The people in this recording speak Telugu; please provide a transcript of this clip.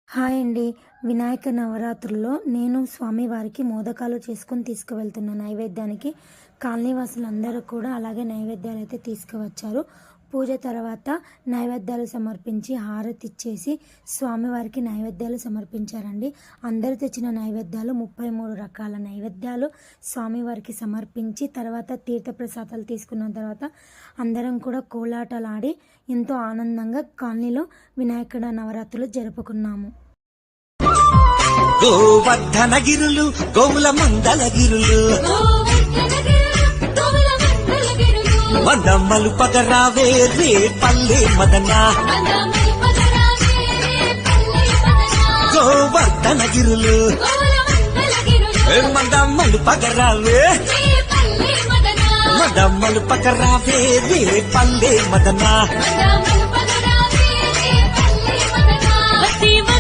హాయ్ అండి. వినాయక నవరాత్రుల్లో నేను స్వామివారికి మోదకాలు చేసుకొని తీసుకువెళ్తున్న నైవేద్యానికి కాలనీ వాసులందరూ కూడా అలాగే నైవేద్యాలు అయితే తీసుకువచ్చారు. పూజ తర్వాత నైవేద్యాలు సమర్పించి హారతి ఇచ్చేసి స్వామివారికి నైవేద్యాలు సమర్పించారండి. అందరూ తెచ్చిన నైవేద్యాలు 33 రకాల నైవేద్యాలు స్వామివారికి సమర్పించి తర్వాత తీర్థప్రసాదాలు తీసుకున్న తర్వాత అందరం కూడా కోలాటలాడి ఎంతో ఆనందంగా కాలనీలో వినాయకుడ నవరాత్రులు జరుపుకున్నాము. గోవర్ధనగిరులు గోవుల మందలగిరులు మందమ్మలు పగరావే రే పల్లె మదన గోవర్ధనగిరులు మందమ్మలు పగరావే మందమ్మలు పగరావే రే పల్లె మదన